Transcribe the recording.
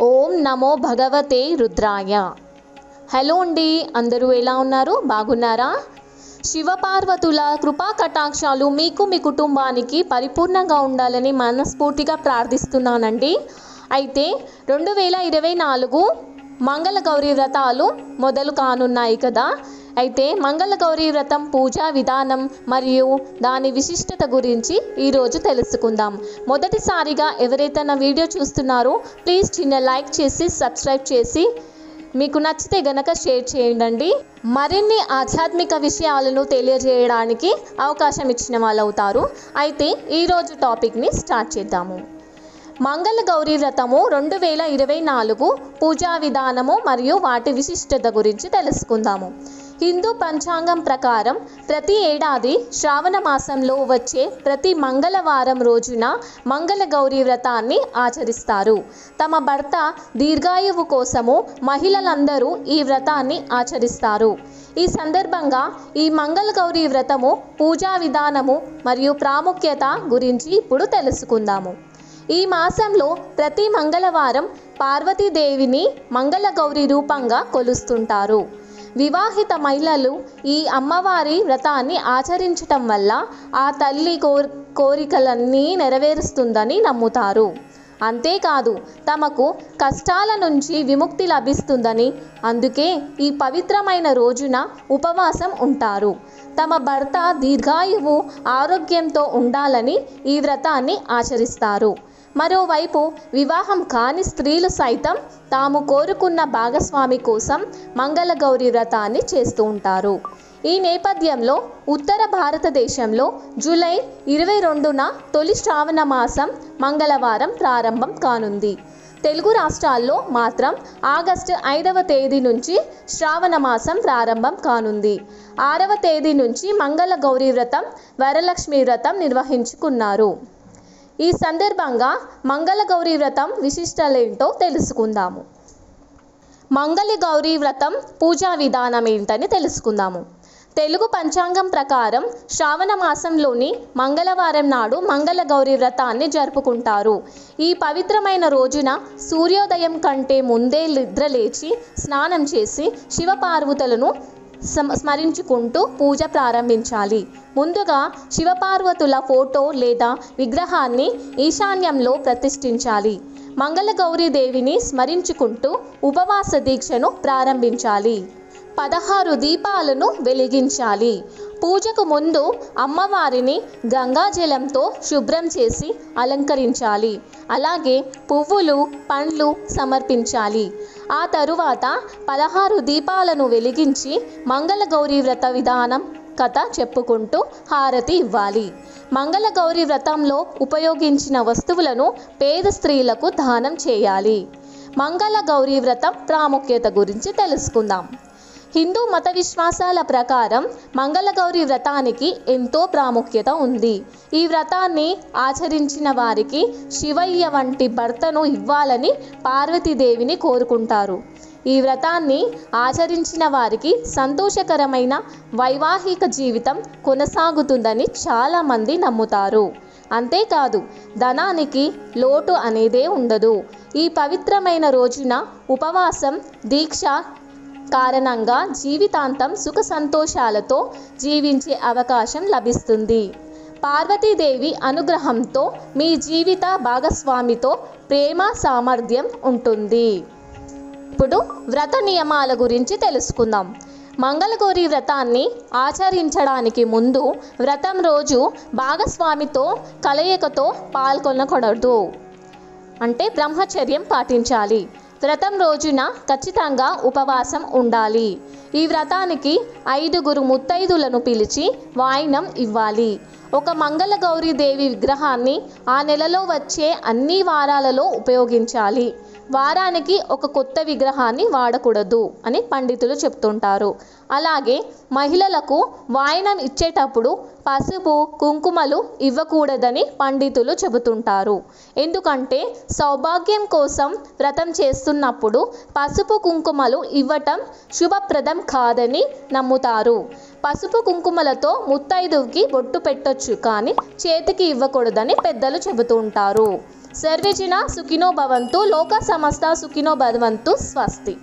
ఓం నమో భగవతే రుద్రాయ. హలో అండి, అందరూ ఎలా ఉన్నారు? బాగున్నారా? శివపార్వతుల కృపా కటాక్షాలు మీకు మీ కుటుంబానికి పరిపూర్ణంగా ఉండాలని మనస్ఫూర్తిగా ప్రార్థిస్తున్నానండి. అయితే 2024 మంగళ గౌరీ వ్రతాలు మొదలు కానున్నాయి కదా. అయితే మంగళ గౌరీ వ్రతం పూజా విధానం మరియు దాని విశిష్టత గురించి ఈరోజు తెలుసుకుందాం. మొదటిసారిగా ఎవరైతే నా వీడియో చూస్తున్నారో ప్లీజ్ చిన్న లైక్ చేసి సబ్స్క్రైబ్ చేసి మీకు నచ్చితే గనక షేర్ చేయండి. మరిన్ని ఆధ్యాత్మిక విషయాలను తెలియజేయడానికి అవకాశం ఇచ్చిన వాళ్ళు అవుతారు. అయితే ఈరోజు టాపిక్ని స్టార్ట్ చేద్దాము. మంగళ గౌరీ వ్రతము 2024 పూజా విధానము మరియు వాటి విశిష్టత గురించి తెలుసుకుందాము. హిందూ పంచాంగం ప్రకారం ప్రతి ఏడాది శ్రావణ మాసంలో వచ్చే ప్రతి మంగళవారం రోజున మంగళ గౌరీ వ్రతాన్ని ఆచరిస్తారు. తమ భర్త దీర్ఘాయువు కోసము మహిళలందరూ ఈ వ్రతాన్ని ఆచరిస్తారు. ఈ సందర్భంగా ఈ మంగళ గౌరీ వ్రతము పూజా విధానము మరియు ప్రాముఖ్యత గురించి ఇప్పుడు తెలుసుకుందాము. ఈ మాసంలో ప్రతి మంగళవారం పార్వతీదేవిని మంగళ గౌరీ రూపంగా కొలుస్తుంటారు. వివాహిత మహిళలు ఈ అమ్మవారి వ్రతాన్ని ఆచరించటం వల్ల ఆ తల్లి కోరికలన్నీ నెరవేరుస్తుందని నమ్ముతారు. అంతేకాదు తమకు కష్టాల నుంచి విముక్తి లభిస్తుందని, అందుకే ఈ పవిత్రమైన రోజున ఉపవాసం ఉంటారు. తమ భర్త దీర్ఘాయువు ఆరోగ్యంతో ఉండాలని ఈ వ్రతాన్ని ఆచరిస్తారు. మరోవైపు వివాహం కాని స్త్రీలు సైతం తాము కోరుకున్న భాగస్వామి కోసం మంగళ గౌరీ వ్రతాన్ని చేస్తూ ఉంటారు. ఈ నేపథ్యంలో ఉత్తర భారతదేశంలో జూలై 22న తొలి శ్రావణ మాసం మంగళవారం ప్రారంభం కానుంది. తెలుగు రాష్ట్రాల్లో మాత్రం ఆగస్టు 5వ తేదీ నుంచి శ్రావణ మాసం ప్రారంభం కానుంది. 6వ తేదీ నుంచి మంగళ గౌరీ వ్రతం, వరలక్ష్మి వ్రతం నిర్వహించుకున్నారు. ఈ సందర్భంగా మంగళ గౌరీ వ్రతం విశిష్టలేంటో తెలుసుకుందాము. మంగళ గౌరీ వ్రతం పూజా విధానం ఏంటని తెలుసుకుందాము. తెలుగు పంచాంగం ప్రకారం శ్రావణ మాసంలోని మంగళవారం నాడు మంగళ గౌరీ వ్రతాన్ని జరుపుకుంటారు. ఈ పవిత్రమైన రోజున సూర్యోదయం కంటే ముందే నిద్రలేచి స్నానం చేసి శివపార్వతులను స్మరించుకుంటూ పూజ ప్రారంభించాలి. ముందుగా శివపార్వతుల ఫోటో లేదా విగ్రహాన్ని ఈశాన్యంలో ప్రతిష్ఠించాలి. మంగళ గౌరీ దేవిని స్మరించుకుంటూ ఉపవాస దీక్షను ప్రారంభించాలి. 16 దీపాలను వెలిగించాలి. పూజకు ముందు అమ్మవారిని గంగాజలంతో శుభ్రం చేసి అలంకరించాలి. అలాగే పువ్వులు, పండ్లు సమర్పించాలి. ఆ తరువాత 16 దీపాలను వెలిగించి మంగళ గౌరీ వ్రత విధానం కథ చెప్పుకుంటూ హారతి ఇవ్వాలి. మంగళ గౌరీ వ్రతంలో ఉపయోగించిన వస్తువులను పేద స్త్రీలకు దానం చేయాలి. మంగళ గౌరీ వ్రతం ప్రాముఖ్యత గురించి తెలుసుకుందాం. హిందూ మత విశ్వాసాల ప్రకారం మంగళ గౌరీ వ్రతానికి ఎంతో ప్రాముఖ్యత ఉంది. ఈ వ్రతాన్ని ఆచరించిన వారికి శివయ్య వంటి భర్తను ఇవ్వాలని పార్వతీదేవిని కోరుకుంటారు. ఈ వ్రతాన్ని ఆచరించిన వారికి సంతోషకరమైన వైవాహిక జీవితం కొనసాగుతుందని చాలామంది నమ్ముతారు. అంతేకాదు ధనానికి లోటు అనేదే ఉండదు. ఈ పవిత్రమైన రోజున ఉపవాసం, దీక్ష కారణంగా జీవితాంతం సుఖ సంతోషాలతో జీవించే అవకాశం లభిస్తుంది. పార్వతీదేవి అనుగ్రహంతో మీ జీవిత భాగస్వామితో ప్రేమ సామర్థ్యం ఉంటుంది. ఇప్పుడు వ్రత నియమాల గురించి తెలుసుకుందాం. మంగళ గౌరీ వ్రతాన్ని ఆచరించడానికి ముందు వ్రతం రోజు భాగస్వామితో కలయికతో పాల్గొనకూడదు. అంటే బ్రహ్మచర్యం పాటించాలి. వ్రతం రోజున ఖచ్చితంగా ఉపవాసం ఉండాలి. ఈ వ్రతానికి 5 ముత్తైదులను పిలిచి వాయినం ఇవ్వాలి. ఒక మంగళ గౌరీ దేవి విగ్రహాన్ని ఆ నెలలో వచ్చే అన్ని వారాలలో ఉపయోగించాలి. వారానికి ఒక కొత్త విగ్రహాన్ని వాడకూడదు అని పండితులు చెప్తుంటారు. అలాగే మహిళలకు వాయినం ఇచ్చేటప్పుడు పసుపు, కుంకుమలు ఇవ్వకూడదని పండితులు చెబుతుంటారు. ఎందుకంటే సౌభాగ్యం కోసం వ్రతం చేస్తున్నప్పుడు పసుపు, కుంకుమలు ఇవ్వటం శుభప్రదం కాదని నమ్ముతారు. పసుపు కుంకుమలతో ముత్తైదువుకి బొట్టు పెట్టొచ్చు, కానీ చేతికి ఇవ్వకూడదని పెద్దలు చెబుతూ ఉంటారు. సర్వే జన సుఖినో భవంతు, లోక సమస్త సుఖినో భవంతు. స్వస్తి.